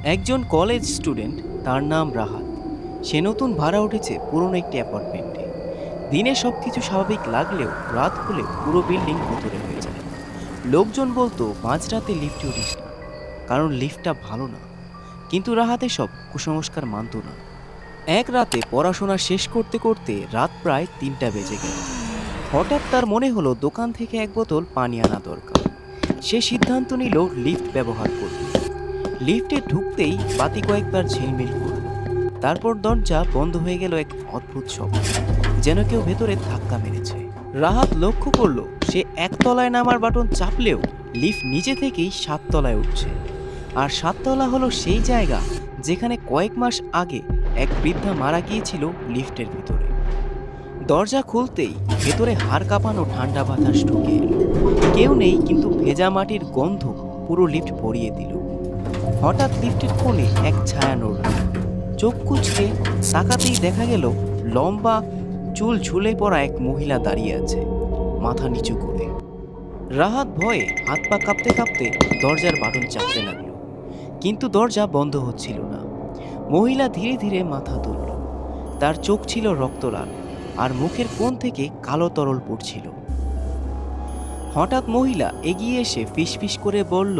একজন college student, তার নাম রাহাত। সে নতুন ভাড়া উঠেছে পুরনো একটি অ্যাপার্টমেন্টে। দিনে সবকিছু স্বাভাবিক লাগলেও রাত হলে পুরো বিল্ডিং ভুতুড়ে হয়ে যায়। লোকজন বলতো মাঝরাতে লিফটে উঠিস না, কারণ লিফটটা ভালো না। কিন্তু রাহাত এসব কুসংস্কার মানত না। এক রাতে পড়াশোনা শেষ করতে করতে রাত প্রায় 3টা বেজে গেল। হঠাৎ তার মনে হলো দোকান থেকে এক বোতল পানি আনা দরকার। সে সিদ্ধান্ত নিল লিফট ব্যবহার করবে। লিফটে ঢুকতেই বাতি কয়েকবার ঝিলমিল করল। তারপর দরজা বন্ধ হয়ে গেল এক অদ্ভুত শব্দ, যেন কেউ ভেতরে ধাক্কা মেরেছে। রাহাত লক্ষ্য করলো সে একতলায় নামার বাটন চাপলেও লিফট নিজে থেকেই 7তলায় উঠছে। আর 7তলা হলো সেই জায়গা যেখানে কয়েক মাস আগে এক বৃদ্ধা মারা গিয়েছিল লিফটের ভিতরে। দরজা খুলতেই ভেতরে হাড় কাঁপানো ঠান্ডা বাতাস ঢুকে এলো। কেউ নেই, কিন্তু ভেজা মাটির গন্ধ পুরো লিফট ভরিয়ে দিল। হঠাৎ লিফটের কোণে এক ছায়া নড়ল। চোখ কুঁচকে তাকাতেই দেখা গেল লম্বা চুল ঝুলে পড়া এক মহিলা দাঁড়িয়ে আছে, মাথা নিচু করে। রাহাত ভয়ে হাত পা কাঁপতে কাঁপতে দরজার বাটন চাপতে লাগলো, কিন্তু দরজা বন্ধ হচ্ছিল না। মহিলা ধীরে ধীরে মাথা তুলল। তার চোখ ছিল রক্তলাল, আর মুখের কোণ থেকে কালো তরল পড়ছিল। হঠাৎ মহিলা এগিয়ে এসে ফিসফিস করে বলল,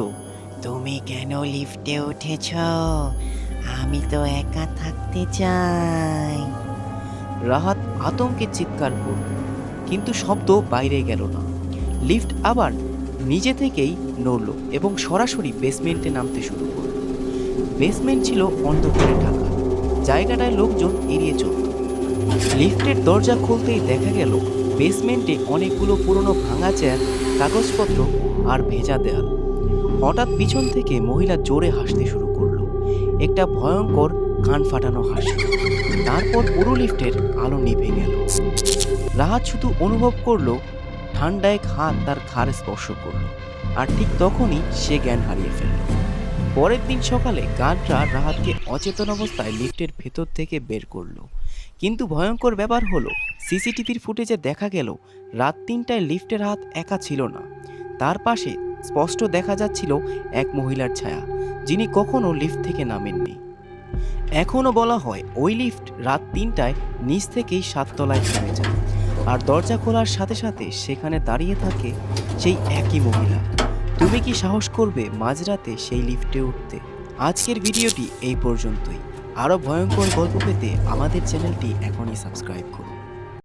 তুমি কেন লিফটে উঠেছ? আমি তো একা থাকতে চাই। রাহাত আতঙ্কে চিৎকার করল, কিন্তু শব্দ বাইরে গেল না। লিফট আবার নিজে থেকেই নড়ল এবং সরাসরি বেসমেন্টে নামতে শুরু করল। বেসমেন্ট ছিল অন্ধকারে ঢাকা, জায়গাটায় লোকজন এড়িয়ে চলত। লিফটের দরজা খুলতেই দেখা গেল বেসমেন্টে অনেকগুলো পুরনো ভাঙা চেয়ার, কাগজপত্র আর ভেজা দেয়াল। হঠাৎ পিছন থেকে মহিলা জোরে হাসতে শুরু করলো, একটা ভয়ঙ্কর কান ফাটানো হাসি। তারপর পুরো লিফটের আলো নিভে গেল। রাহাত শুধু অনুভব করলো ঠান্ডা এক হাত তার ঘাড়ে স্পর্শ করলো, আর ঠিক তখনই সে জ্ঞান হারিয়ে ফেলল। পরের দিন সকালে গার্ডরা রাহাতকে অচেতন অবস্থায় লিফটের ভেতর থেকে বের করলো। কিন্তু ভয়ঙ্কর ব্যাপার হলো, সিসিটিভির ফুটেজে দেখা গেল রাত 3টায় লিফটের হাত একা ছিল না। তার পাশে স্পষ্ট দেখা যাচ্ছিল এক মহিলার ছায়া, যিনি কখনো লিফট থেকে নামেননি। এখনও বলা হয় ওই লিফট রাত 3টায় নিচ থেকেই 7তলায় থেমে যায়, আর দরজা খোলার সাথে সাথে সেখানে দাঁড়িয়ে থাকে সেই একই মহিলা। তুমি কি সাহস করবে মাঝরাতে সেই লিফটে উঠতে? আজকের ভিডিওটি এই পর্যন্তই। আরও ভয়ঙ্কর গল্প পেতে আমাদের চ্যানেলটি এখনই সাবস্ক্রাইব করুন।